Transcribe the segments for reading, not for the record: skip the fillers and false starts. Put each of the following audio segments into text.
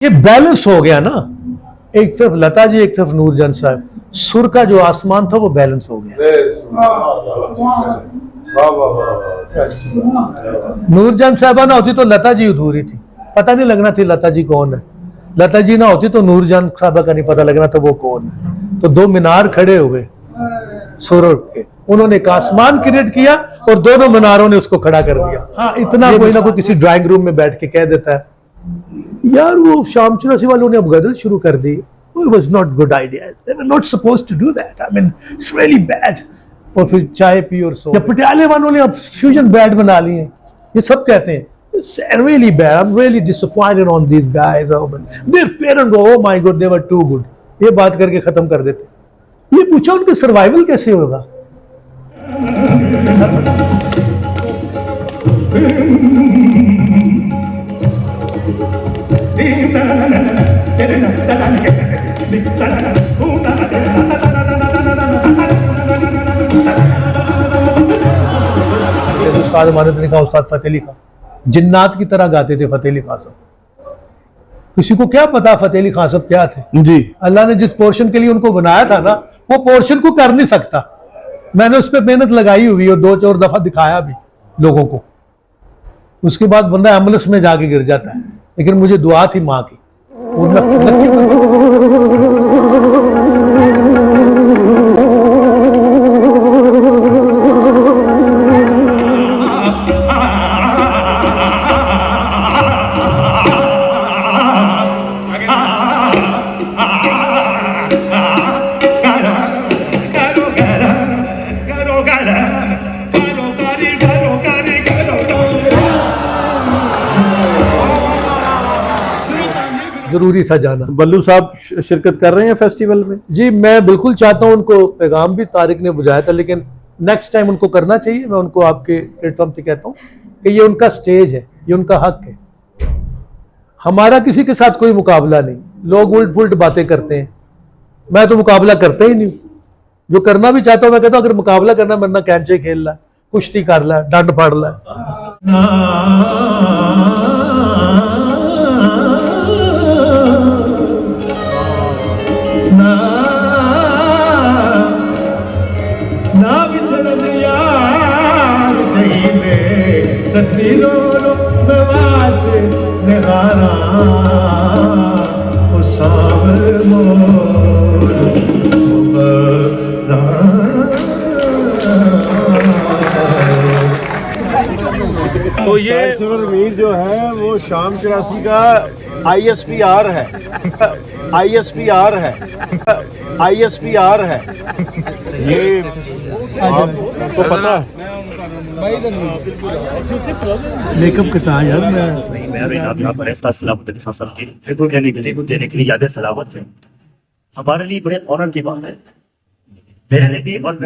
ये बैलेंस हो गया ना, एक तरफ लता जी एक तरफ नूरजहान साहब, सुर का जो आसमान था वो बैलेंस हो गया। नूरजहान साहबा ना होती तो लता जी अधूरी थी, पता नहीं लगना थी लता जी कौन है। लता जी ना होती तो नूरजहान साहबा का नहीं पता लगना तो वो कौन है। तो दो मीनार खड़े हुए सुर के, उन्होंने एक आसमान क्रिएट किया और दोनों मीनारों ने उसको खड़ा कर दिया। हाँ, इतना कोई ना कोई किसी ड्राइंग रूम में बैठ के कह देता है यार वो शाम चौरासी वालों ने अब गजल शुरू कर दी, it was not good idea, they were not supposed to do that, I mean it's really bad। और फिर चाय पी और सो। पटियाले वालों ने अब फ्यूजन बैंड बना लिए, ये सब कहते हैं it's really bad, I'm really disappointed on these guys, their parents go oh my god they were too good, ये बात करके खत्म कर देते। ये पूछा उनके सर्वाइवल कैसे होगा। उस्ताद हमारे ने कहा, उस्ताद फतेह अली खान जिन्नात की तरह गाते थे। फतेह अली खान साहब, किसी को क्या पता फतेह अली खान साहब क्या थे जी। अल्लाह ने जिस पोर्शन के लिए उनको बनाया था ना, वो पोर्शन को कर नहीं सकता। मैंने उस पर मेहनत लगाई हुई और 2-4 दफा दिखाया भी लोगों को। उसके बाद बंदा एम्बुलेंस में जाके गिर जाता है, लेकिन मुझे दुआ थी माँ की। जरूरी था जाना। बल्लू साहब शिरकत कर रहे हैं फेस्टिवल में? जी मैं बिल्कुल चाहता हूं, उनको पैगाम भी तारिक ने बुझाया था, लेकिन नेक्स्ट टाइम उनको करना चाहिए। मैं उनको आपके प्लेटफॉर्म से कहता हूं कि ये उनका स्टेज है, ये उनका हक है। हमारा किसी के साथ कोई मुकाबला नहीं। लोग उल्ट पुल्ट बातें करते हैं, मैं तो मुकाबला करता ही नहीं। जो करना भी चाहता हूं मैं कहता हूं अगर मुकाबला करना मरना कैंचे खेल ला, कुश्ती कर ला, डंड फाड़ ला। तो ये मीर जो है वो शाम 84 का ISPR है, ISPR है, ISPR है। ये आपको पता है? मेकअप कटा यार देने के लिए ज्यादा सलामत है। हमारे लिए बड़े ऑनर की बात है, मेरे लिए भी और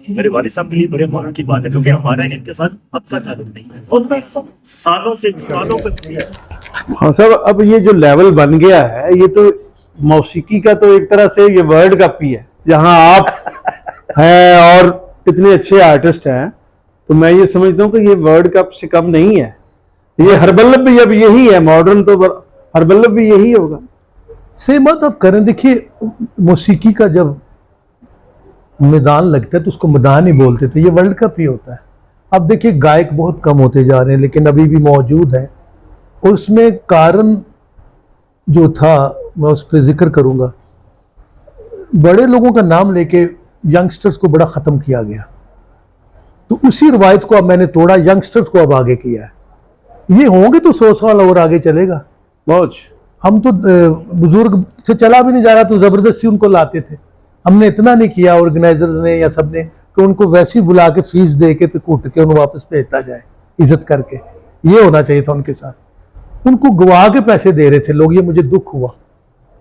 मेरे वालिद साहब के लिए बड़े ऑनर की बात है, क्योंकि हमारा इनके साथ अब तक ताल्लुक नहीं है और सालों से हाँ साहब, अब ये जो लेवल बन गया है, ये तो मौसीकी का तो एक तरह से ये वर्ल्ड कप ही है, जहाँ आप हैं और इतने अच्छे आर्टिस्ट हैं। तो मैं ये समझता हूँ कि ये वर्ल्ड कप से कम नहीं है। ये हरबल्लभ भी अब यही है, मॉडर्न तो हरबल्लभ भी यही होगा। से मत अब करें। देखिए मौसीकी का जब मैदान लगता है तो उसको मैदान ही बोलते थे, ये वर्ल्ड कप ही होता है। अब देखिए गायक बहुत कम होते जा रहे हैं, लेकिन अभी भी मौजूद है। और उसमें कारण जो था मैं उस पर जिक्र करूंगा, बड़े लोगों का नाम लेके यंगस्टर्स को बड़ा ख़त्म किया गया। तो उसी रवायत को अब मैंने तोड़ा, यंगस्टर्स को अब आगे किया है। ये होंगे तो 100 साल और आगे चलेगा। मौज हम तो बुजुर्ग से चला भी नहीं जा रहा तो ज़बरदस्ती उनको लाते थे। हमने इतना नहीं किया ऑर्गेनाइजर्स ने या सब ने कि उनको वैसे ही बुला के फीस दे के तो कूट के उन्हें वापस भेजता जाए इज्जत करके। ये होना चाहिए था उनके साथ। उनको गवा के पैसे दे रहे थे लोग, ये मुझे दुख हुआ।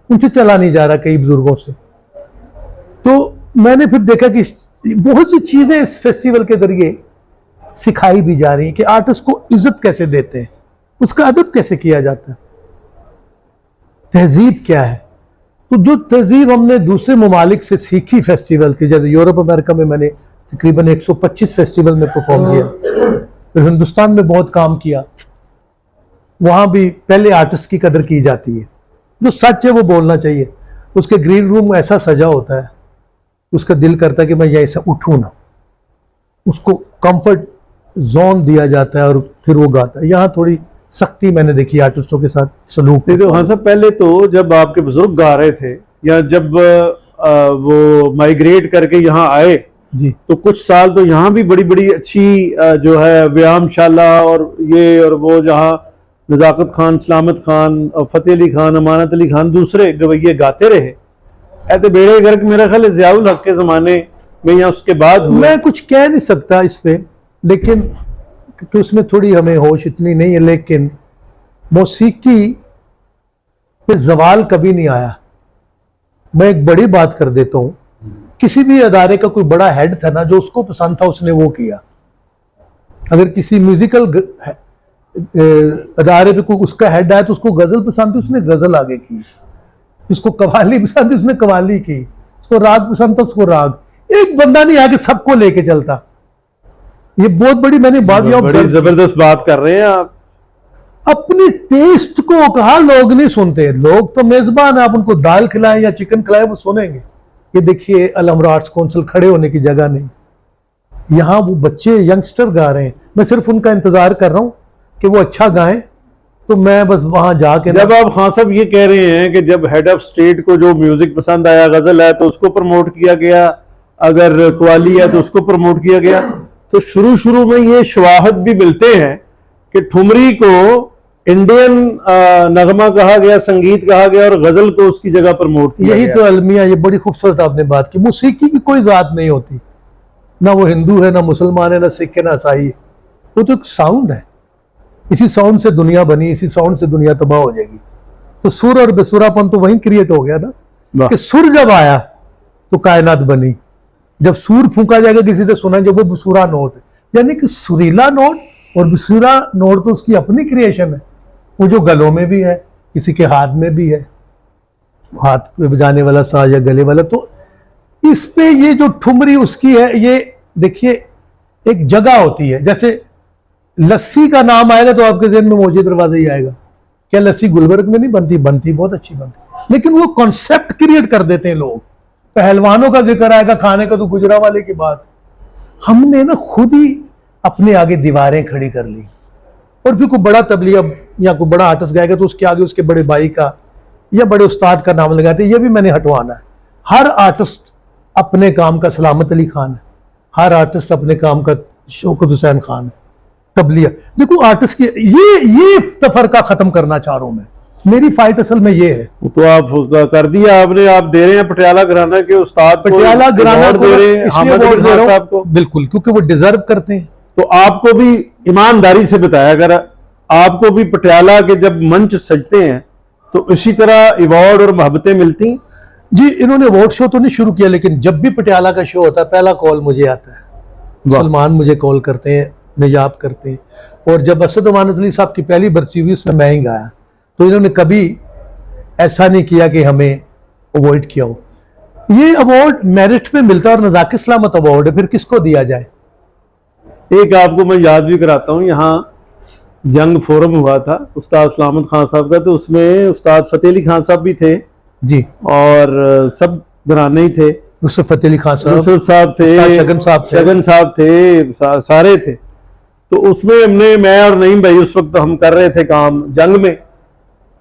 उनसे चला नहीं जा रहा कई बुजुर्गों से। तो मैंने फिर देखा कि बहुत सी चीजें इस फेस्टिवल के जरिए सिखाई भी जा रही हैं कि आर्टिस्ट को इज्जत कैसे देते हैं, उसका अदब कैसे किया जाता है, तहजीब क्या है। तो जो तहजीब हमने दूसरे ममालिक से सीखी फेस्टिवल की, जैसे यूरोप अमेरिका में मैंने तकरीबन 125 फेस्टिवल में परफॉर्म किया, फिर हिंदुस्तान में बहुत काम किया, वहां भी पहले आर्टिस्ट की कदर की जाती है, जो सच है वो बोलना चाहिए। उसके ग्रीन रूम ऐसा सजा होता है, उसका दिल करता है कि मैं यहीं से उठूं ना, उसको कंफर्ट जोन दिया जाता है और फिर वो गाता है। यहाँ थोड़ी सख्ती मैंने देखी आर्टिस्टों के साथ सलूक। तो हाँ साहब, पहले तो जब आपके बुजुर्ग गा रहे थे या जब वो माइग्रेट करके यहाँ आए, जी तो कुछ साल तो यहाँ भी बड़ी बड़ी अच्छी जो है व्यायामशाला और ये और वो, जहाँ नजाकत खान, सलामत खान और फतेह अली खान, अमानत अली खान, दूसरे गवैये गाते रहे। ऐसे बेड़े गर्क मेरा ख्याल है ज़ियाउल हक के ज़माने में या उसके बाद हुआ। मैं कुछ कह नहीं सकता इस पे, लेकिन क्योंकि उसमें थोड़ी हमें होश इतनी नहीं है, लेकिन मौसीकी पे जवाल कभी नहीं आया। मैं एक बड़ी बात कर देता हूं, किसी भी अदारे का कोई बड़ा हेड था ना, जो उसको पसंद था उसने वो किया। अगर किसी म्यूजिकल अदारे पे कोई उसका हेड आया तो उसको गजल पसंद थी, उसने गजल आगे की। उसको कवाली पसंद थी, उसने कवाली की। उसको राग पसंद था, उसको राग। एक बंदा नहीं आगे सबको लेके चलता। ये बहुत बड़ी मैंने बात बड़ी जबरदस्त बात कर रहे हैं आप। अपने टेस्ट को कहा लोग नहीं सुनते। लोग तो मेजबान है, आप उनको दाल खिलाएं या चिकन खिलाएं वो सुनेंगे। ये देखिए अल-अमर आर्ट्स काउंसिल खड़े होने की जगह नहीं। यहाँ वो बच्चे यंगस्टर गा रहे हैं, मैं सिर्फ उनका इंतजार कर रहा हूँ कि वो अच्छा गाएं, तो मैं बस वहां जाके। जब आप खान साहब ये कह रहे हैं कि जब हेड ऑफ स्टेट को जो म्यूजिक पसंद आया, गजल है तो उसको प्रमोट किया गया, अगर कवाली है तो उसको प्रमोट किया गया, तो शुरू शुरू में ये शवाहद भी मिलते हैं कि ठुमरी को इंडियन नगमा कहा गया, संगीत कहा गया, और गजल को उसकी जगह प्रमोट किया यही गया। तो अलमिया, ये बड़ी खूबसूरत आपने बात की। मौसीकी की कोई जात नहीं होती, ना वो हिंदू है, ना मुसलमान है, ना सिख है, ना ईसाई है। वो तो एक साउंड है। इसी साउंड से दुनिया बनी, इसी साउंड से दुनिया तबाह हो जाएगी। तो सुर और बेसुरापन तो वहीं क्रिएट हो गया ना, कि सुर जब आया तो कायनात बनी। जब सूर फूंका जाएगा किसी से सुना, जब वो बेसुरा नोट है, यानी कि सुरीला नोट और बेसुरा नोट तो उसकी अपनी क्रिएशन है। वो जो गलों में भी है, किसी के हाथ में भी है, हाथ पे बजाने वाला साज या गले वाला। तो इस पे ये जो ठुमरी उसकी है, ये देखिए एक जगह होती है। जैसे लस्सी का नाम आएगा तो आपके जहन में मौजे दरवाजा ही आएगा। क्या लस्सी गुलबर्ग में नहीं बनती? बनती, बहुत अच्छी बनती। लेकिन वो कॉन्सेप्ट क्रिएट कर देते हैं लोग। पहलवानों का जिक्र आएगा, खाने का तो गुजरावाले की बात। हमने ना खुद ही अपने आगे दीवारें खड़ी कर ली। और फिर कोई बड़ा तबलिया या कोई बड़ा आर्टिस्ट गाएगा तो उसके आगे उसके बड़े भाई का या बड़े उस्ताद का नाम लगाते हैं। ये भी मैंने हटवाना है। हर आर्टिस्ट अपने काम का सलामत अली खान है, हर आर्टिस्ट अपने काम का शौकत हुसैन खान है। तबलिया देखो आर्टिस्ट की ये तफरका खत्म करना चाह रहा हूं मैं। मेरी फाइट असल में ये है। तो आप कर दिया आपने, आप दे रहे हैं पटियाला घराना के उस्ताद को, पटियाला घराना को दे रहे हैं इसलिए हामिद अवार्ड दे रहा साहब हूं, को। बिल्कुल, क्योंकि वो डिजर्व करते हैं। तो आपको भी ईमानदारी से बताया, अगर आपको भी पटियाला के जब मंच सजते हैं तो इसी तरह अवार्ड और मोहब्बतें मिलती? जी, इन्होंने अवार्ड शो तो नहीं शुरू किया, लेकिन जब भी पटियाला का शो होता है पहला कॉल मुझे आता है। सलमान मुझे कॉल करते हैं, नयाब करते हैं। और जब असद अमानत अली साहब की पहली बरसी हुई उसमें मैं ही गाया, तो इन्होंने कभी ऐसा नहीं किया कि हमें अवॉइड किया हो। ये अवार्ड मेरिट पे मिलता है और नजाकित सलामत अवार्ड है, फिर किसको दिया जाए। एक आपको मैं याद भी कराता हूँ, यहाँ जंग फोरम हुआ था उस्ताद सलामत खान साहब का, तो उसमें उस्ताद फतेह अली खान साहब भी थे जी, और सब घराने ही थे। नुसरत फतेह अली खान साहब थे, शगन साहब थे, सारे थे। तो उसमें हमने, मैं और नईम भाई उस वक्त हम कर रहे थे काम जंग में,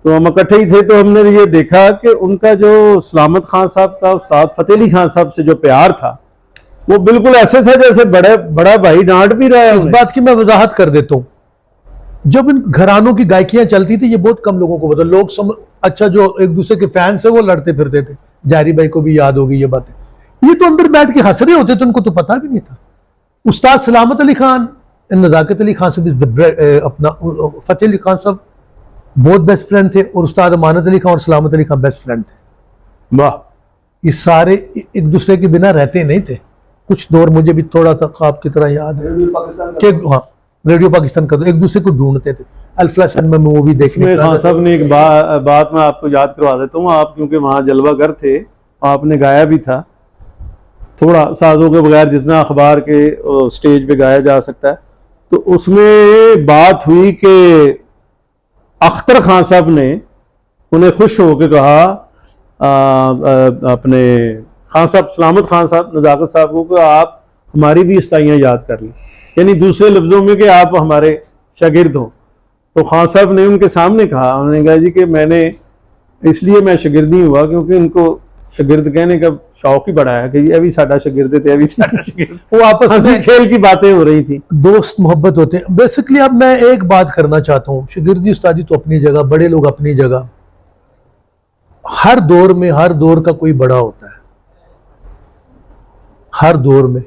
तो हम इकट्ठे ही थे। तो हमने ये देखा कि उनका जो सलामत खान साहब का उस्ताद फतेह अली खान साहब से जो प्यार था वो बिल्कुल ऐसे था जैसे बड़ा भाई डांट भी रहा है। इस बात की मैं वजाहत कर देता हूँ। जब इन घरानों की गायकियां चलती थी, ये बहुत कम लोगों को पता। लोग अच्छा जो एक दूसरे के फैंस है वो लड़ते फिरते थे। जारी भाई को भी याद होगी ये बातें। ये तो अंदर बैठ के हंस रहे होते थे, उनको तो पता भी नहीं था। उस्ताद सलामत अली खान, नजाकत अली खान साहब अपना फतेह अली खान साहब बहुत बेस्ट फ्रेंड थे, और उस्ताद अमानत अली खान और सलामत अली खान बेस्ट फ्रेंड थे। वाह, ये सारे एक दूसरे के बिना रहते नहीं थे। कुछ दौर मुझे भी थोड़ा सा ख्वाब की तरह याद है कि हाँ, रेडियो पाकिस्तान का एक दूसरे को ढूंढते थे। अल्फ्लाशन में मूवी देखने खान साहब ने एक बात मैं आपको याद करवा देता हूँ। आप क्योंकि वहाँ जलवागर थे, आपने गाया भी था थोड़ा साजों के बगैर, जितना अखबार के स्टेज पे गाया जा सकता है। तो उसमें बात हुई कि अख्तर खान साहब ने उन्हें खुश होकर कहा अपने खान साहब, सलामत खान साहब, नज़ाकत साहब को, कि आप हमारी भी इस्ताइयाँ याद कर लें, यानी दूसरे लफ्ज़ों में कि आप हमारे शागिर्द हो। तो खान साहब ने उनके सामने कहा, उन्होंने कहा जी कि इसलिए मैं शागिर्द नहीं हुआ क्योंकि उनको शागिर्द कहने का शौक ही बड़ा है कि ये भी साडा शागिर्द है, भी साडा शागिर्द। वो आपस हंसी खेल की बातें हो रही थी, दोस्त मोहब्बत होते हैं बेसिकली। अब मैं एक बात करना चाहता हूँ, शागिर्दी उस्तादी तो अपनी जगह, बड़े लोग अपनी जगह। हर दौर में हर दौर का कोई बड़ा होता है, हर दौर में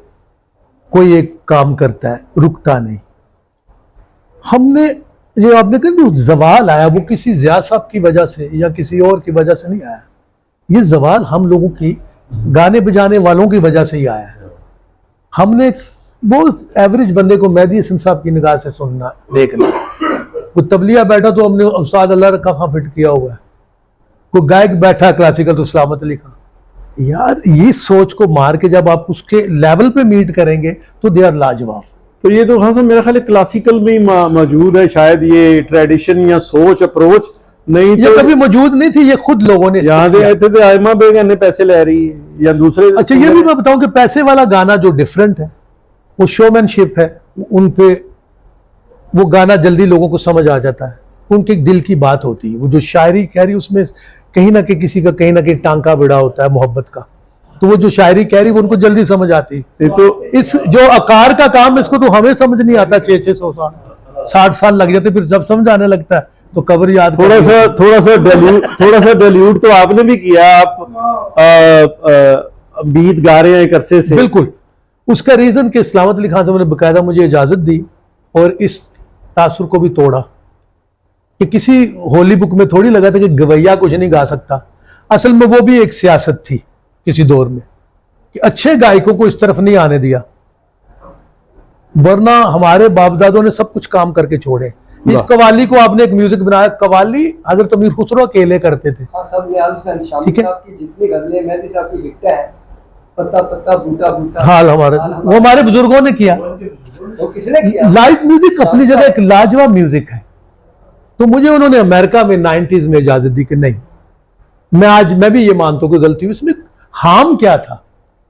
कोई एक काम करता है, रुकता नहीं। हमने ये आपने कहा जो जवाल आया वो किसी जिया साहब की वजह से या किसी और की वजह से नहीं आया। ये जवाल हम लोगों की गाने बजाने वालों की वजह से ही आया है। हमने बहुत एवरेज बंदे को मेहदी हसन साहब की निगाह से सुनना, देखना। कोई तबलिया बैठा तो हमने उस्ताद अल्लाह रखा खां फिट किया हुआ है, कोई गायक बैठा क्लासिकल तो सलामत अली खां। यार ये सोच को मार के जब आप उसके लेवल पे मीट करेंगे तो दे आर लाजवाब। तो ये तो हाँ, मेरा ख्याल है क्लासिकल में ही मौजूद है शायद, ये ट्रेडिशन या सोच अप्रोच नहीं, ये कभी मौजूद नहीं थी, ये खुद लोगों ने यहाँ दे आए थे तो आयमा बेगम ने पैसे ले रही है या दूसरे। अच्छा ये भी मैं बताऊं कि पैसे वाला गाना जो डिफरेंट है, वो शोमैनशिप है, उन पे वो गाना जल्दी लोगों को समझ आ जाता है, उनके दिल की बात होती है। वो जो शायरी कह रही उसमें कहीं ना कहीं किसी का कहीं ना कहीं टांका बिड़ा होता है मोहब्बत का, तो वो जो शायरी कह रही वो उनको जल्दी समझ आती है। तो इस जो आकार का काम, इसको तो हमें समझ नहीं आता, 600 साल 60 साल लग जाते, फिर जब समझ आने लगता है तो कवर याद। थोड़ा सा डेल्यूट तो आपने भी किया, आप बीत गा रहे हैं एक अरसे से। बिल्कुल, उसका रीजन कि सलामत अली खान साहब ने बकायदा मुझे इजाजत दी और इस तासुर को भी तोड़ा कि किसी होली बुक में थोड़ी लगा था कि गवैया कुछ नहीं गा सकता। असल में वो भी एक सियासत थी किसी दौर में कि अच्छे गायकों को इस तरफ नहीं आने दिया, वरना हमारे बाप दादों ने सब कुछ काम करके छोड़े। इस कवाली को आपने एक म्यूजिक बनाया, कवाली हजरत अमीर खुसरो अकेले करते थे। ठीक है, जितनी गजलें मेहदी साहब की लिखते हैं, पत्ता पत्ता बूटा बूटा, हाल हमारे वो हमारे बुजुर्गों ने किया। वो किसने किया? लाइव म्यूजिक अपनी जगह एक लाजवाब म्यूजिक है। तो मुझे उन्होंने अमेरिका में 90s में इजाजत दी कि नहीं, मैं भी ये मानता हूँ कि गलती हुई। इसमें हार्म क्या था,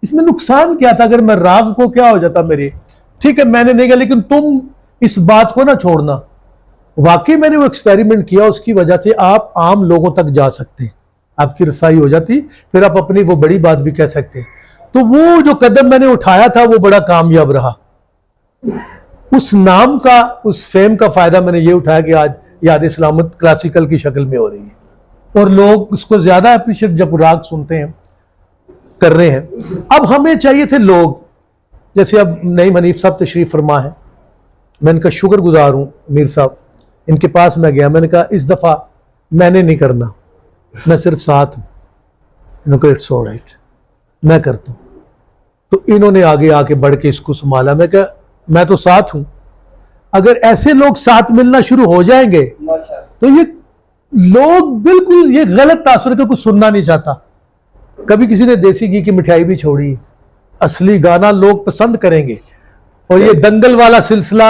इसमें नुकसान क्या था? अगर मैं राग को क्या हो जाता मेरे, ठीक है मैंने नहीं किया, लेकिन तुम इस बात को ना छोड़ना। वाकई मैंने वो एक्सपेरिमेंट किया, उसकी वजह से आप आम लोगों तक जा सकते हैं, आपकी रसाई हो जाती, फिर आप अपनी वो बड़ी बात भी कह सकते हैं। तो वो जो कदम मैंने उठाया था वो बड़ा कामयाब रहा। उस नाम का, उस फेम का फायदा मैंने ये उठाया कि आज याद सलामत क्लासिकल की शक्ल में हो रही है और लोग उसको ज्यादा अप्रिशिएट जब राग सुनते हैं कर रहे हैं। अब हमें चाहिए थे लोग, जैसे अब नईम हनीफ साहब तशरीफ फरमा है, मैं इनका शुक्रगुजार हूं मीर साहब। इनके पास मैं गया, मैंने कहा इस दफा मैंने नहीं करना, मैं सिर्फ साथ हूं। इन्होंने कहा इट्स ऑलराइट, मैं करता हूं। तो इन्होंने आगे आके बढ़ के इसको संभाला। मैं कहा मैं तो साथ हूं, अगर ऐसे लोग साथ मिलना शुरू हो जाएंगे तो ये लोग बिल्कुल ये गलत तासुर के कुछ सुनना नहीं चाहता। कभी किसी ने देसी घी की मिठाई भी छोड़ी, असली गाना लोग पसंद करेंगे। और ये दंगल वाला सिलसिला,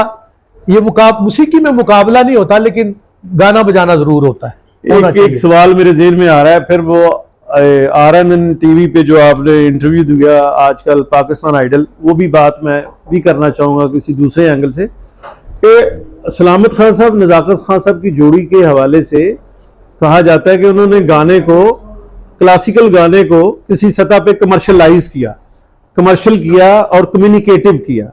ये मौसीकी में मुकाबला नहीं होता, लेकिन गाना बजाना जरूर होता है। एक सवाल मेरे जेल में आ रहा है, फिर वो RNN टीवी पे जो आपने इंटरव्यू दिया आजकल पाकिस्तान आइडल, वो भी बात मैं भी करना चाहूंगा किसी दूसरे एंगल से, कि सलामत खान साहब नज़ाकत खान साहब की जोड़ी के हवाले से कहा जाता है कि उन्होंने गाने को, क्लासिकल गाने को किसी सतह पे कमर्शलाइज किया, कमर्शियल किया और कम्युनिकेटिव किया।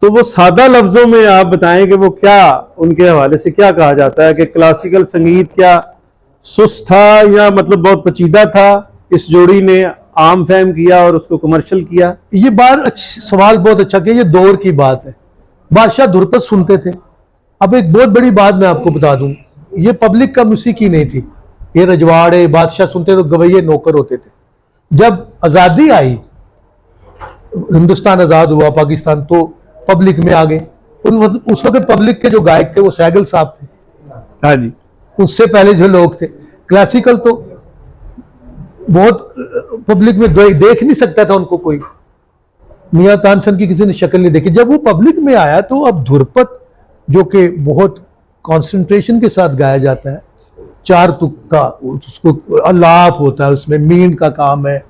तो वो सादा लफ्जों में आप बताएं कि वो क्या, उनके हवाले से क्या कहा जाता है कि क्लासिकल संगीत क्या सुस्त था या मतलब बहुत पेचीदा था, इस जोड़ी ने आम फहम किया और उसको कमर्शियल किया? ये सवाल बहुत अच्छा किया। ये दौर की बात है, बादशाह धुरपत सुनते थे। अब एक बहुत बड़ी बात मैं आपको बता दूं, ये पब्लिक का मौसीकी नहीं थी, ये रजवाड़े बादशाह सुनते तो गवैये नौकर होते थे। जब आज़ादी आई, हिंदुस्तान आज़ाद हुआ पाकिस्तान, तो पब्लिक में आ गए। उस वक्त पब्लिक के जो गायक थे वो सैगल साहब थे। हाँ जी, उससे पहले जो लोग थे, क्लासिकल तो बहुत पब्लिक में देख नहीं सकता था उनको कोई। मियां तानसेन की किसी ने शक्ल नहीं देखी। जब वो पब्लिक में आया तो अब धुरपत जो कि बहुत कंसंट्रेशन के साथ गाया जाता है, चार तुक का उसको अलाप होता है, उसमें मीन का काम है।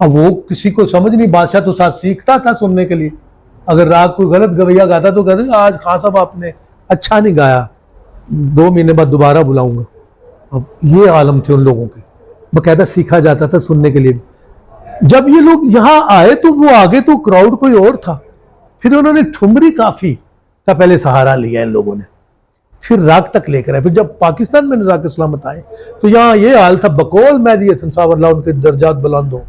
अब वो किसी को समझ नहीं, बादशाह तो साथ सीखता था सुनने के लिए। अगर राग कोई गलत गवैया गाता तो कहते आज खान साहब आपने अच्छा नहीं गाया, 2 महीने बाद दोबारा बुलाऊंगा। अब ये आलम थे उन लोगों के, बकायदा सीखा जाता था सुनने के लिए। जब ये लोग यहाँ आए तो वो आगे तो क्राउड कोई और था, फिर उन्होंने ठुमरी काफी का पहले सहारा लिया इन लोगों ने, फिर राग तक लेकर आए। फिर जब पाकिस्तान में नज़ाकत सलामत आए तो यहाँ ये हाल था, बकौल मेहदी हसन साहब अल्लाह उनके दर्जात बुलंद हो।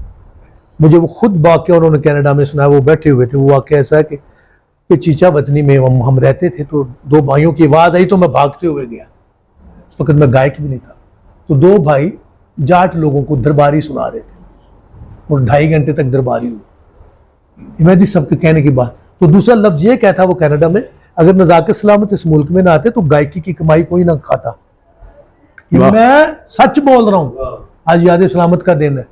मुझे वो खुद वाक़या उन्होंने कनाडा में सुनाया, वो बैठे हुए थे। वो वाक़या ऐसा है कि चीचा वतनी में हम रहते थे, तो 2 भाइयों की आवाज़ आई तो मैं भागते हुए गया। उस वक्त मैं गायक भी नहीं था। तो 2 भाई जाट लोगों को दरबारी सुना रहे थे और 2.5 घंटे तक दरबारी हुई। मेहदी साहब के कहने की बात। तो दूसरा लफ्ज़ ये कहता वो कनाडा में, अगर नज़ाकत सलामत इस मुल्क में ना आते तो गायकी की कमाई कोई ना खाता। मैं सच बोल रहा हूँ, आज याद सलामत का दिन है।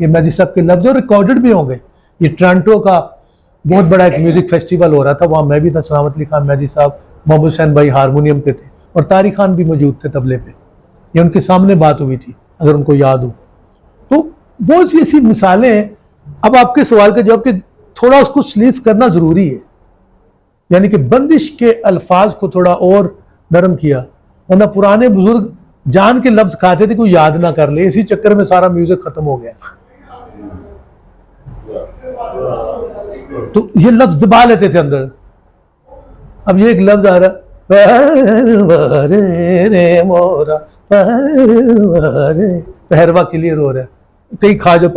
ये मेहदी साहब के लफ्ज़ और रिकॉर्डेड भी होंगे। ये टोरंटो का बहुत बड़ा एक म्यूजिक फेस्टिवल हो रहा था, वहाँ मैं भी था, सलामत अली खान, मेहदी साहब, मोहम्मद हुसैन भाई हारमोनियम पे थे और तारिक खान भी मौजूद थे तबले पे। ये उनके सामने बात हुई थी, अगर उनको याद हो। तो बहुत सी ऐसी मिसालें हैं। अब आपके सवाल का जवाब कि थोड़ा उसको स्लीज करना जरूरी है, यानी कि बंदिश के अल्फाज को थोड़ा और नरम किया, वरना पुराने बुजुर्ग जान के लफ्ज खाते थे कोई याद ना कर ले, इसी चक्कर में सारा म्यूजिक खत्म हो गया। तो ये लफ्ज दबा लेते थे अंदर। अब ये एक लफ्ज आ रहा रे मोरा पहरवा क्लियर हो रहा है, कहीं खा जो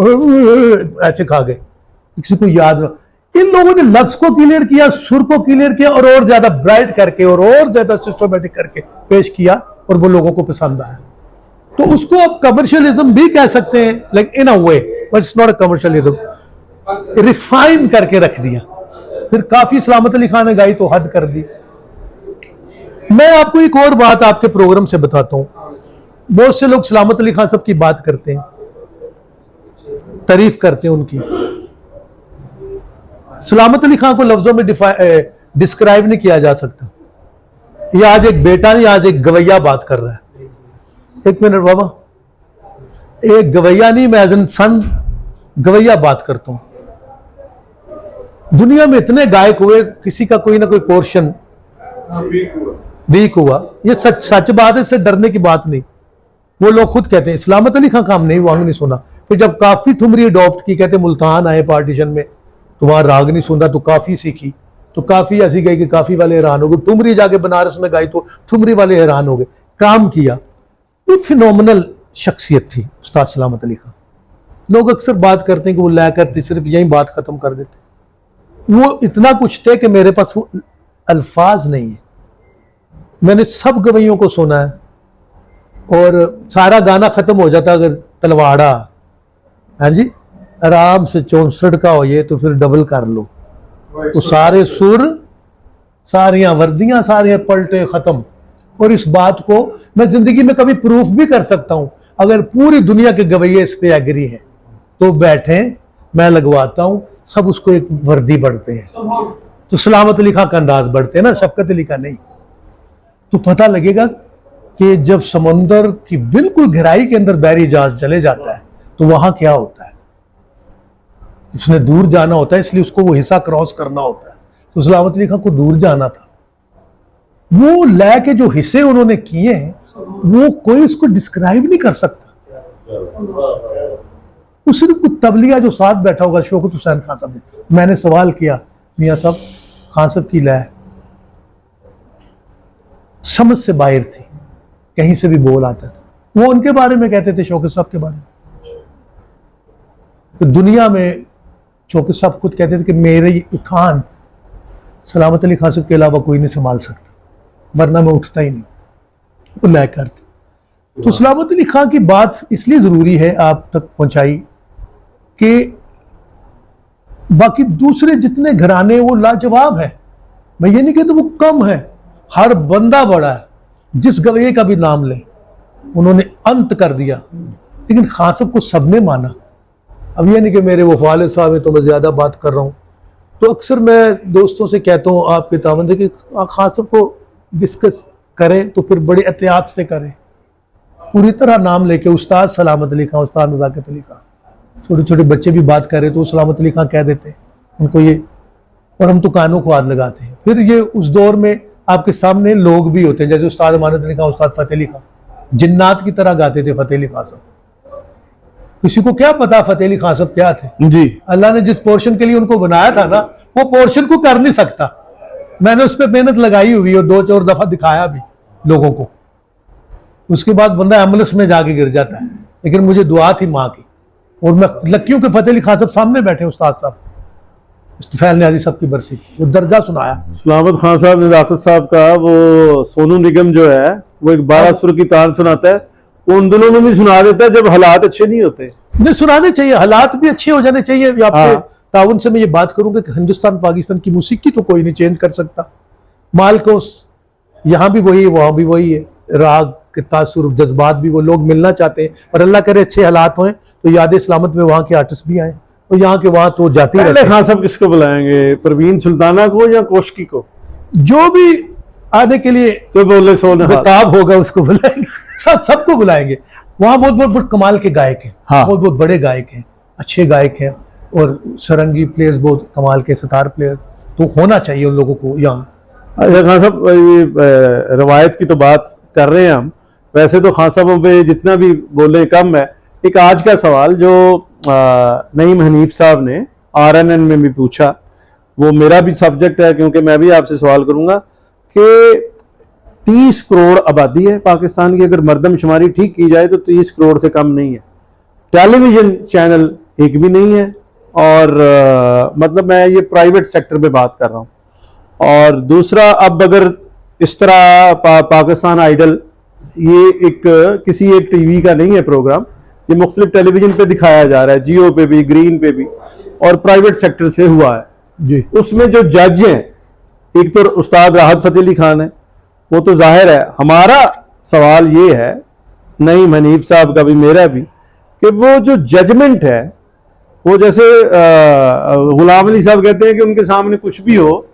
ऐसे खा गए, किसी को याद ना। इन लोगों ने लफ्ज को क्लियर किया, सुर को क्लियर किया और ज्यादा ब्राइट करके और ज्यादा सिस्टमेटिक करके पेश किया और वो लोगों को पसंद आया। तो उसको आप कमर्शियलिज्म भी कह सकते हैं, like in a way, but it's not a commercialism. Refine करके रख दिया। फिर काफी सलामत अली खान ने गाई तो हद कर दी। मैं आपको एक और बात आपके प्रोग्राम से बताता हूं। बहुत से लोग सलामत अली खान साहब की बात करते हैं, तारीफ करते हैं उनकी। सलामत अली खान को लफ्जों में डिस्क्राइब नहीं किया जा सकता। ये आज एक बेटा नहीं, आज एक गवैया बात कर रहा है। एक मिनट बाबा, एक गवैया नहीं, मैं एज एन सन गवैया बात करता हूं। दुनिया में इतने गायक हुए, किसी का कोई ना कोई पोर्शन वीक हुआ। ये सच बात है, इससे डरने की बात नहीं। वो लोग खुद कहते हैं सलामत अली खान काम नहीं, वहां नहीं सुना। फिर जब काफी ठुमरी अडॉप्ट की, कहते मुल्तान आए पार्टीशन में तो वहां राग नहीं सुना, तो काफी सीखी, तो काफी ऐसी गई कि काफी वाले हैरान हो गए। ठुमरी जाके बनारस में गाई तो ठुमरी वाले हैरान हो गए। काम किया। ये फिनोमिनल शख्सियत थी उस्ताद सलामत अली खान। लोग अक्सर बात करते हैं कि वो ला करते सिर्फ यही बात खत्म कर देते। वो इतना कुछ थे कि मेरे पास वो अल्फाज नहीं है। मैंने सब गवैयों को सुना है और सारा गाना खत्म हो जाता अगर तलवाड़ा, हाँ जी, आराम से 64 का हो ये तो फिर डबल कर लो, तो सारे सुर, सारियां वर्दियां, सारे पलटे खत्म। और इस बात को मैं जिंदगी में कभी प्रूफ भी कर सकता हूं। अगर पूरी दुनिया के गवैये इस पे एग्री हैं तो बैठे, मैं लगवाता हूं, सब उसको एक वर्दी बढ़ते हैं। तो सलामत अली खां का अंदाज बढ़ते हैं ना, शफकत अली का नहीं। तो पता लगेगा कि जब समंदर की बिल्कुल गहराई के अंदर बहरी जहाज चले जाता है तो वहां क्या होता है। उसने दूर जाना होता है, इसलिए उसको वो हिस्सा क्रॉस करना होता है। तो सलामत अली खां को दूर जाना था। वो लय के जो हिस्से उन्होंने किए हैं वो कोई उसको डिस्क्राइब नहीं कर सकता। वो सिर्फ कुछ तबलिया जो साथ बैठा होगा, शौकत हुसैन खान साहब ने, मैंने सवाल किया, मियां साहब खान साहब की लय समझ से बाहर थी, कहीं से भी बोल आता था। वो उनके बारे में कहते थे, शौकत साहब के बारे में। तो दुनिया में शौकत साहब खुद कहते थे कि मेरी उठान सलामत अली खान साहब के अलावा कोई नहीं संभाल सकता, वरना मैं उठता ही नहीं। वो लय करते। तो सलामत अली खान की बात इसलिए जरूरी है आप तक पहुंचाई कि बाकी दूसरे जितने घराने वो लाजवाब है। मैं ये नहीं कहता वो कम है, हर बंदा बड़ा है। जिस गवैये का भी नाम ले, उन्होंने अंत कर दिया, लेकिन खान साहब को सबने माना। अब ये नहीं कि मेरे वो वालिद साहब हैं तो मैं ज्यादा बात कर रहा हूं। तो अक्सर मैं दोस्तों से कहता हूं आपके ताबंद कि खान साहब को डिस्कस करे तो फिर बड़ी एहतियात से करे, पूरी तरह नाम लेके। उस्ताद सलामत अली खां, उस्ताद नज़ाकत अली खां, छोटे छोटे बच्चे भी बात करे तो सलामत अली खां कह देते उनको ये, और हम तो कानों को हाथ लगाते हैं। फिर ये उस दौर में आपके सामने लोग भी होते हैं, जैसे उस्ताद अमानत अली खां, उस्ताद फतेह अली खां, जिन्नात की तरह गाते थे फतेह अली खां साहब। किसी को क्या पता फतेह अली खां साहब क्या थे? जी। अल्लाह ने जिस पोर्शन के लिए उनको बनाया था ना, वो पोर्शन को कर नहीं सकता। मैंने उस पर मेहनत लगाई हुई और 2-4 दफा दिखाया भी लोगों को। उसके बाद बंदा एम्बुलेंस में जाके गिर जाता है, लेकिन मुझे दुआ थी माँ की, और मैं लकी हूं कि फतेह अली खां साहब सामने बैठे, उस्ताद साहब इस्तिफाल न्याजी साहब की बरसी, वो दर्जा सुनाया। सलामत खान साहब, नज़ाकत साहब का वो सोनू निगम जो है वो एक 12 सुर की तान सुनाता है, वो उन दिनों में भी सुना देता है जब हालात अच्छे नहीं होते। नहीं, सुनाने चाहिए, हालात भी अच्छे हो जाने चाहिए। आपके हाँ। ताउन से मैं ये बात करूंगा कि हिंदुस्तान पाकिस्तान की मौसीकी तो कोई नहीं चेंज कर सकता। मालकोस यहाँ भी वही है, वहां भी वही है, राग के तासुर जज्बात भी वो लोग मिलना चाहते हैं, और अल्लाह करे अच्छे हालात हों तो याद सलामत में वहाँ के आर्टिस्ट भी आए, और यहाँ के वहाँ तो जाते ही रहते हैं। खान साहब किसको बुलाएंगे, परवीन सुल्ताना को या कोशकी को? जो भी आने के लिए तो बोले सोने बेताब होगा उसको बुलाएंगे, सबको बुलाएंगे। वहाँ बहुत बहुत बहुत कमाल के गायक हैं, हाँ। बहुत बहुत बड़े गायक हैं, अच्छे गायक हैं, और सरंगी प्लेयर्स बहुत कमाल के, सितार प्लेयर तो होना चाहिए उन लोगों को यहाँ। अच्छा खान साहब, ये रवायत की तो बात कर रहे हैं हम, वैसे तो खान साहबों पे जितना भी बोले कम है। एक आज का सवाल जो नईम हनीफ साहब ने RNN में भी पूछा, वो मेरा भी सब्जेक्ट है, क्योंकि मैं भी आपसे सवाल करूंगा कि 30 करोड़ आबादी है पाकिस्तान की, अगर मर्दमशुमारी ठीक की जाए तो 30 करोड़ से कम नहीं है। टेलीविजन चैनल एक भी नहीं है, और मतलब मैं ये प्राइवेट सेक्टर पे बात कर रहा हूँ। और दूसरा, अब अगर इस तरह पाकिस्तान आइडल ये एक किसी एक टीवी का नहीं है प्रोग्राम, ये मुख्तलिफ टेलीविजन पे दिखाया जा रहा है, जियो पे भी, ग्रीन पे भी, और प्राइवेट सेक्टर से हुआ है जी। उसमें जो जज हैं, एक तो उस्ताद राहत फतेह अली खान है, वो तो जाहिर है। हमारा सवाल ये है, नईम हनीफ साहब का भी मेरा भी, कि वो जो जजमेंट है, वो जैसे गुलाम अली साहब कहते हैं कि उनके सामने कुछ भी हो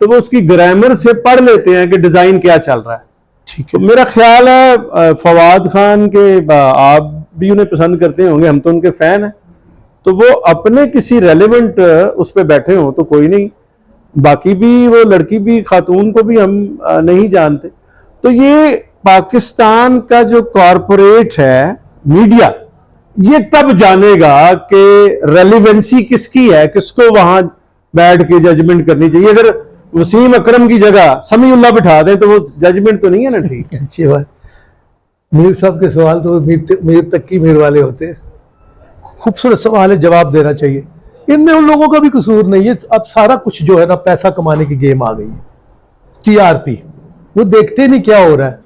तो वो उसकी ग्रामर से पढ़ लेते हैं कि डिजाइन क्या चल रहा है। ठीक तो है। मेरा ख्याल है फवाद खान के, आप भी उन्हें पसंद करते होंगे, हम तो उनके फैन हैं, तो वो अपने किसी रेलेवेंट उस पर बैठे हों तो कोई नहीं, बाकी भी वो लड़की भी, खातून को भी हम नहीं जानते। तो ये पाकिस्तान का जो कॉरपोरेट है मीडिया, ये कब जानेगा कि रेलिवेंसी किसकी है, किसको वहां बैठ के जजमेंट करनी चाहिए? अगर वसीम अकरम की जगह समीउल्लाह बिठा दें तो वो जजमेंट तो नहीं है ना ठीक। अच्छी बात। मीर साहब के सवाल तो मीर तक की मीर वाले होते हैं। खूबसूरत सवाल है, जवाब देना चाहिए। इनमें उन लोगों का भी कसूर नहीं है। अब सारा कुछ जो है ना, पैसा कमाने की गेम आ गई है, TRP। वो देखते नहीं क्या हो रहा है।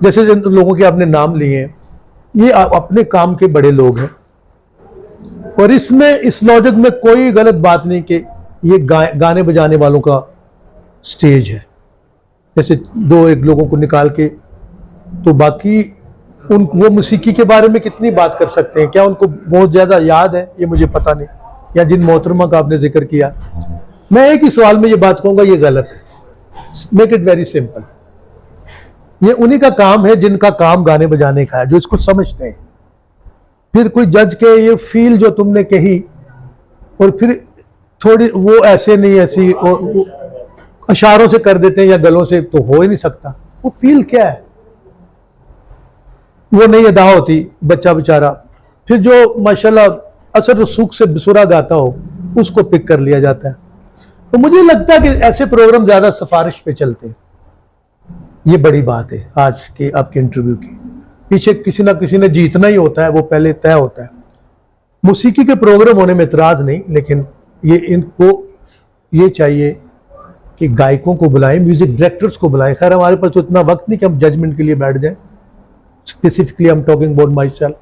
जैसे जिन लोगों के आपने नाम लिए हैं, ये अपने काम के बड़े लोग हैं, और इसमें इस लॉजिक में कोई गलत बात नहीं कि ये गाने बजाने वालों का स्टेज है। जैसे 2-1 लोगों को निकाल के, तो बाकी वो मौसीकी के बारे में कितनी बात कर सकते हैं? क्या उनको बहुत ज्यादा याद है? ये मुझे पता नहीं। या जिन मोहतरमा का आपने जिक्र किया, मैं एक ही सवाल में ये बात कहूंगा, ये गलत है। Make it very simple. ये उन्हीं का काम है जिनका काम गाने बजाने का है, जो इसको समझते हैं। फिर कोई जज के ये फील जो तुमने कही, और फिर थोड़ी वो ऐसे नहीं ऐसी, और इशारों से कर देते हैं या गलों से, तो हो ही नहीं सकता। वो फील क्या है? वो नहीं अदा होती, बच्चा बेचारा। फिर जो माशाल्लाह असर रसूख से बिसुरा गाता हो, उसको पिक कर लिया जाता है। तो मुझे लगता है कि ऐसे प्रोग्राम ज्यादा सिफारिश पे चलते हैं। ये बड़ी बात है आज के आपके इंटरव्यू की। पीछे किसी ना किसी ने जीतना ही होता है, वो पहले तय होता है। मौसीकी के प्रोग्राम होने में इतराज नहीं, लेकिन ये इनको ये चाहिए कि गायकों को बुलाएं, म्यूजिक डायरेक्टर्स को बुलाएं। खैर हमारे पास तो इतना वक्त नहीं कि हम जजमेंट के लिए बैठ जाएं। Specifically I am talking about my self,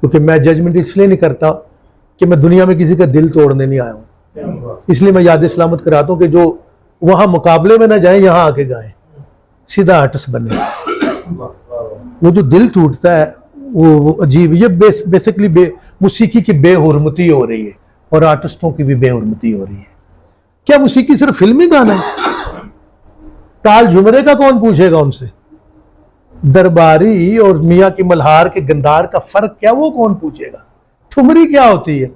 क्योंकि मैं जजमेंट इसलिए नहीं करता कि मैं दुनिया में किसी का दिल तोड़ने नहीं आया हूँ। इसलिए मैं याद सलामत कराता हूँ कि जो वहां मुकाबले में ना जाए, यहाँ आके गाएं, सीधा आर्टिस्ट बने। वो जो दिल टूटता है वो अजीब। ये बेसिकली मौसीकी की बेहुरमती हो रही है, और आर्टिस्टों की भी बेहुरमती हो रही है। क्या मौसीकी सिर्फ फिल्मी गाना है? ताल झुमरे का कौन पूछेगा उनसे? दरबारी और मियाँ की मल्हार के गंदार का फर्क क्या, वो कौन पूछेगा? ठुमरी क्या होती है,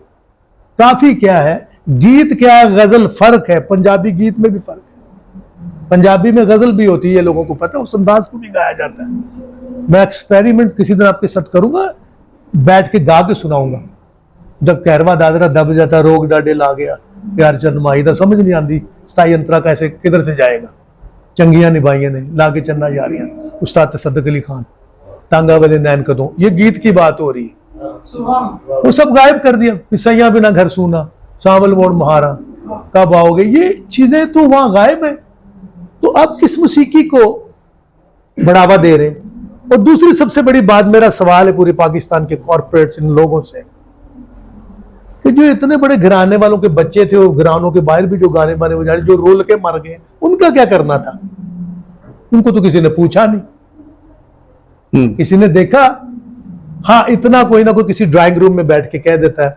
काफी क्या है, गीत क्या है, गजल फर्क है, पंजाबी गीत में भी फर्क है। पंजाबी में गजल भी होती है, लोगों को पता है, उस अंदाज को भी गाया जाता है। मैं एक्सपेरिमेंट किसी दिन आपके साथ करूंगा, बैठ के गा के सुनाऊंगा। जब कहरवा दादरा दब जाता, रोग डाडे ला गया, प्यार चंद माही दा समझ नहीं आती, साई अंतरा कैसे किधर से जाएगा, चंगियां निभाइया ने लागे चन्ना यारियां, उस्ताद तसद्दुक अली खान, तांगा वाले नैन कदों, ये गीत की बात हो रही है। वो सब गायब कर दिया, पिसैया बिना घर सूना, सांवल मोड़ महारा, कब आओगे, ये चीजें तो वहां गायब है। तो अब किस मौसीकी को बढ़ावा दे रहे हैं? और दूसरी सबसे बड़ी बात, मेरा सवाल है पूरे पाकिस्तान के कॉर्पोरेट्स, इन लोगों से, कि जो इतने बड़े घराने वालों के बच्चे थे और घरानों के बाहर भी जो गाने बाने बजा रहे, जो रोल के मर गए, उनका क्या करना था? उनको तो किसी ने पूछा नहीं, किसी ने देखा? हाँ, इतना कोई ना कोई किसी ड्राइंग रूम में बैठ के कह देता है,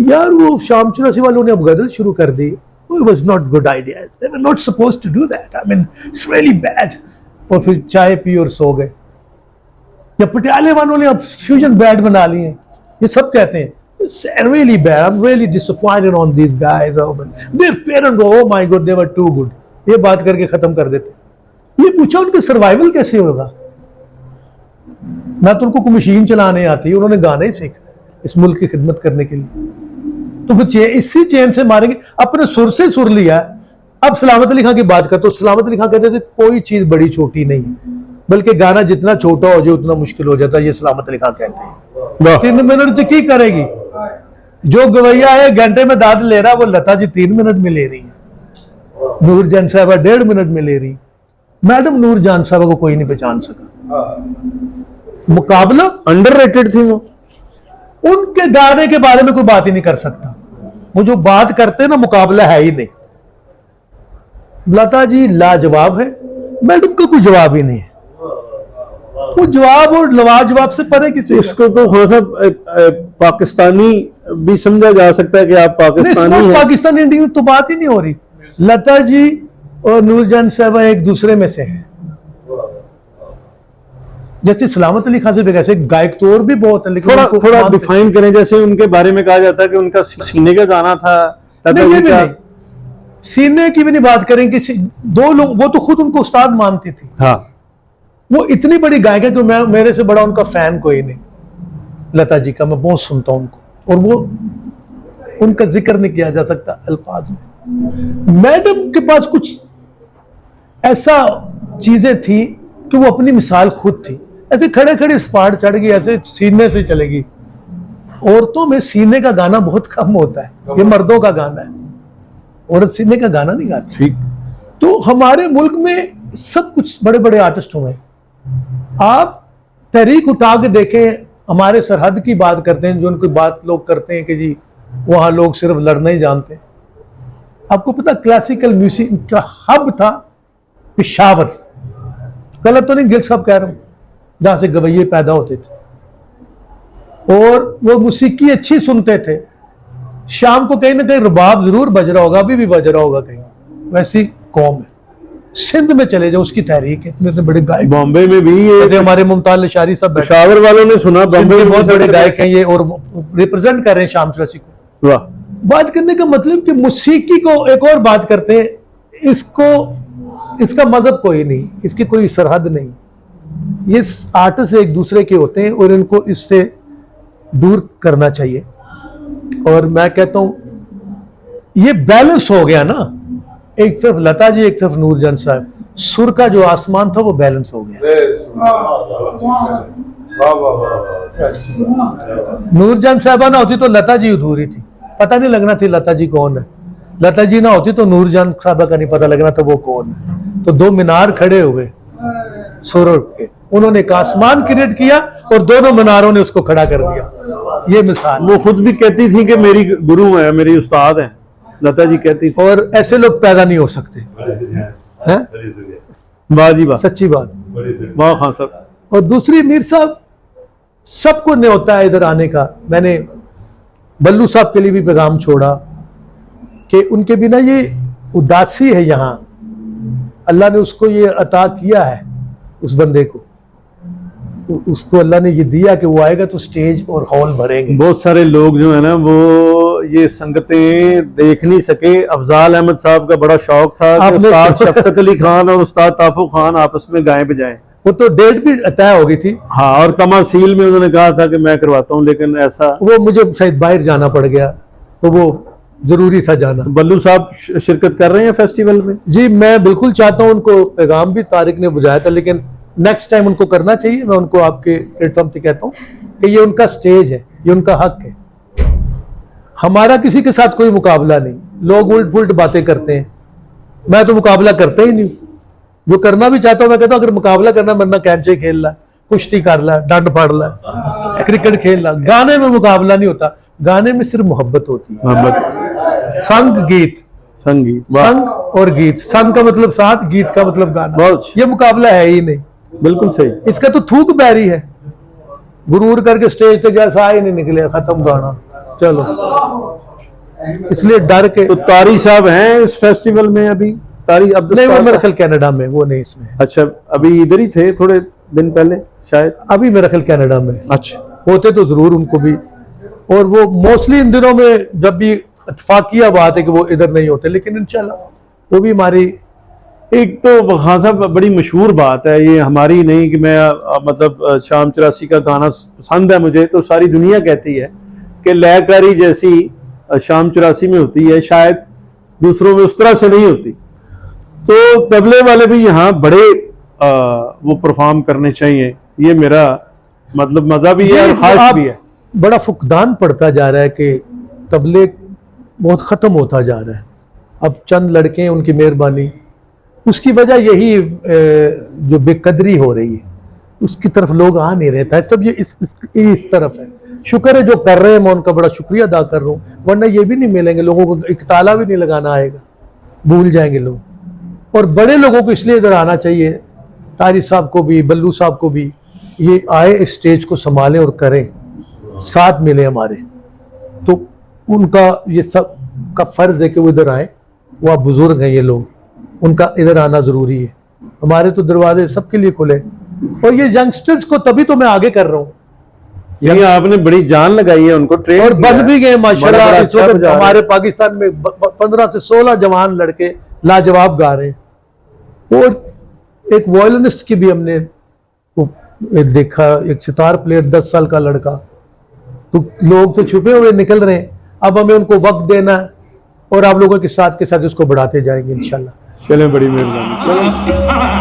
यार वो शाम चौरासी वालों ने अब गजल शुरू कर दी, it was not good idea, they were not supposed to do that, I mean it's really bad। और फिर चाय पी और सो गए। या पटियाले वालों ने अब फ्यूजन बैंड बना लिए, ये सब कहते हैं it's really bad, I'm really disappointed on these guys, their parents, oh my god they were too good, ये बात करके खत्म कर देते। ये पूछा उनके सर्वाइवल कैसे होगा? ना तो उनको कोई मशीन चलाने आती है, उन्होंने गाने ही सीखा इस मुल्क की खिदमत करने के लिए, तो फिर इसी चेन से मारेंगे। अपने सुर से सुर लिया। अब सलामत अली खां की बात करते, तो सलामत अली खां कहते थे कोई चीज बड़ी छोटी नहीं है, बल्कि गाना जितना छोटा हो जाए उतना मुश्किल हो जाता है, ये सलामत अली खां कहते हैं। 3 मिनट से की करेगी, जो गवैया है घंटे में दाद ले रहा, वो लता जी 3 मिनट में ले रही है, नूरजान साहबा 1.5 मिनट में ले रही। मैडम नूरजान साहबा को कोई नहीं पहचान सका, मुकाबला अंडररेटेड थी वो, उनके गाने के बारे में कोई बात ही नहीं कर सकता। वो जो बात करते ना, मुकाबला है ही नहीं। लता जी लाजवाब है, मैडम का कोई जवाब ही नहीं है। वो जवाब और लाजवाब से परे किसी, इसको तो थोड़ा सा पाकिस्तानी भी समझा जा सकता है कि आप पाकिस्तानी हैं। पाकिस्तानी इंडियन तो बात ही नहीं हो रही। लता जी और नूरजान साहबा एक दूसरे में से हैं। जैसे सलामत अली खान से वैसे गायक तो और भी बहुत है, लेकिन थोड़ा डिफाइन करें। जैसे उनके बारे में कहा जाता है कि उनका सीने का गाना था, नहीं, सीने की भी नहीं बात करें कि 2 लोग, वो तो खुद उनको उस्ताद मानती थी। हाँ, वो इतनी बड़ी गायक है कि मैं, मेरे से बड़ा उनका फैन कोई नहीं लता जी का, मैं बहुत सुनता हूं उनको, और वो उनका जिक्र नहीं किया जा सकता अल्फाज में। मैडम के पास कुछ ऐसा चीजें थी कि वो अपनी मिसाल खुद थी। ऐसे खड़े खड़े स्पाट चढ़ गई, ऐसे सीने से चलेगी। औरतों में सीने का गाना बहुत कम होता है, ये मर्दों का गाना है, औरत सीने का गाना नहीं गाती। ठीक। तो हमारे मुल्क में सब कुछ बड़े बड़े आर्टिस्ट हुए। आप तहरीक उठा के देखें, हमारे सरहद की बात करते हैं, जो उनकी बात लोग करते हैं कि जी वहां लोग सिर्फ लड़ना ही जानते। आपको पता क्लासिकल म्यूजिक का हब था पेशावर, गलत तो नहीं गिल साहब कह रहा हूं, जहां से गवैये पैदा होते थे और वो मौसीकी अच्छी सुनते थे। शाम को कहीं ना कहीं रुबाब जरूर बज रहा होगा, अभी भी बज रहा होगा कहीं, वैसी कौम है। सिंध में चले जाओ, उसकी तहरीक है, इतने बड़े गायक। बॉम्बे में भी ये हमारे मुमताज अशारी सब पेशावर वालों ने सुना, बॉम्बे में बहुत बड़े गायक हैं ये, और रिप्रेजेंट कर रहे हैं शाम चौरासी को। वाह। बात करने का मतलब कि मौसीकी को एक और बात करते हैं, इसको, इसका मजहब कोई नहीं, इसकी कोई सरहद नहीं। ये आर्टिस्ट एक दूसरे के होते हैं और इनको इससे दूर करना चाहिए। और मैं कहता हूं ये बैलेंस हो गया ना, एक तरफ लता जी, एक तरफ नूरजान साहब, सुर का जो आसमान था वो बैलेंस हो गया। नूरजान साहबा ना होती तो लता जी अधूरी थी, पता नहीं लगना थी लता जी कौन है। लता जी ना होती तो नूरजान साहबा का नहीं पता लगना था वो कौन है। तो 2 मीनार खड़े हुए सुर के, उन्होंने एक आसमान क्रिएट किया और दोनों मीनारों ने उसको खड़ा कर दिया। ये मिसाल। वो खुद भी कहती थी कि मेरी गुरु है, मेरी उस्ताद है, लता जी कहती थी। और ऐसे लोग पैदा नहीं हो सकते हैं। वाह जी वाह, सच्ची बात। वाह खान साहब। और दूसरी, मीर साहब सबको न्योता है इधर आने का। मैंने बल्लू साहब के लिए भी पैगाम छोड़ा कि उनके बिना ये उदासी है यहाँ, अल्लाह ने उसको ये अता किया है, उस बंदे को, उसको अल्लाह ने ये दिया कि वो आएगा तो स्टेज और हॉल भरेंगे। बहुत सारे लोग जो है ना वो ये संगतें देख नहीं सके। अफजाल अहमद साहब का बड़ा शौक था कि आपने- उस्ताद शफकत अली खान और उस्ताद ताफुक खान आपस में गाएं बजाएं। वो तो डेट भी तय हो गई थी, हाँ, और तमासील में उन्होंने कहा था कि मैं करवाता हूँ, लेकिन ऐसा। वो मुझे शायद बाहर जाना पड़ गया तो वो जरूरी था जाना। बल्लू साहब शिरकत कर रहे हैं फेस्टिवल में? जी मैं बिल्कुल चाहता हूं, उनको पैगाम भी तारिक ने बुझाया था, लेकिन नेक्स्ट टाइम उनको करना चाहिए। मैं उनको आपके प्लेटफॉर्म पे कहता हूं कि ये उनका स्टेज है, ये उनका हक है। हमारा किसी के साथ कोई मुकाबला नहीं। लोग उल्ट पुल्ट बातें करते हैं, मैं तो मुकाबला करता ही नहीं। जो करना भी चाहता हूं मैं कहता हूं अगर मुकाबला करना, मरना कैंचे खेल ला, कुश्ती कर ला, डंड फाड़ ला, क्रिकेट खेल ला। गाने में मुकाबला नहीं होता, गाने में सिर्फ मोहब्बत होती है। मोहब्बत, संग गीत, संगीत, वाह, संग और गीत, संग का मतलब साथ, गीत का मतलब गाना। बहुत ये मुकाबला है ही नहीं, बिल्कुल सही। इसका तो थूक बैरी है। गुरूर करके स्टेज पे जैसा आए नहीं निकले, खत्म गाना, चलो। इसलिए डर के तो तारी साहब हैं इस फेस्टिवल में अभी? तारी अब्दुल नहीं, वो साहब? मेरा ख्याल कनाडा में, वो नहीं इसमें। अच्छा, अभी इधर ही थे थोड़े दिन पहले शायद। अभी मेरा ख्याल कनाडा में अच्छा, होते तो जरूर उनको भी। और वो मोस्टली इन दिनों में जब भी इत्तफाकिया बात है कि वो इधर नहीं होते, लेकिन इंशाल्लाह वो भी हमारी। एक तो खान साहब बड़ी मशहूर बात है, ये हमारी नहीं कि मैं मतलब शाम 84 का गाना पसंद है मुझे, तो सारी दुनिया कहती है कि लयकारी जैसी शाम 84 में होती है, शायद दूसरों में उस तरह से नहीं होती। तो तबले वाले भी यहाँ बड़े वो परफॉर्म करने चाहिए, ये मेरा मतलब मजा भी है और खास भी है। बड़ा फुकदान पड़ता जा रहा है कि तबले बहुत ख़त्म होता जा रहा है। अब चंद लड़के हैं, उनकी मेहरबानी, उसकी वजह यही जो बेकदरी हो रही है, उसकी तरफ लोग आ नहीं रहता है। सब ये इस तरफ है। शुक्र है जो कर रहे हैं, मैं उनका बड़ा शुक्रिया अदा कर रहा हूँ, वरना ये भी नहीं मिलेंगे लोगों को, एक ताला भी नहीं लगाना आएगा, भूल जाएंगे लोग। और बड़े लोगों को इसलिए इधर आना चाहिए, तारी साहब को भी, बल्लू साहब को भी, ये आए इस स्टेज को संभालें और करें, साथ मिले हमारे। तो उनका ये सब का फर्ज है कि वो इधर आए। वो आप बुजुर्ग हैं ये लोग, उनका इधर आना जरूरी है। हमारे तो दरवाजे सबके लिए खुले, और ये यंगस्टर्स को तभी तो मैं आगे कर रहा हूँ। यानी आपने बड़ी जान लगाई है, उनको ट्रेन और बन भी गए माशाल्लाह। बड़ा इस अच्छा वक्त बजा रहे हैं। हमारे पाकिस्तान में 15 से 16 जवान लड़के लाजवाब गा रहे हैं। और एक वायलिनिस्ट की भी हमने देखा, एक सितार प्लेयर 10 साल का लड़का। तो लोग तो छुपे हुए निकल रहे हैं, अब हमें उनको वक्त देना है, और आप लोगों के साथ उसको बढ़ाते जाएंगे इंशाल्लाह। चलें, बड़ी मेहरबानी।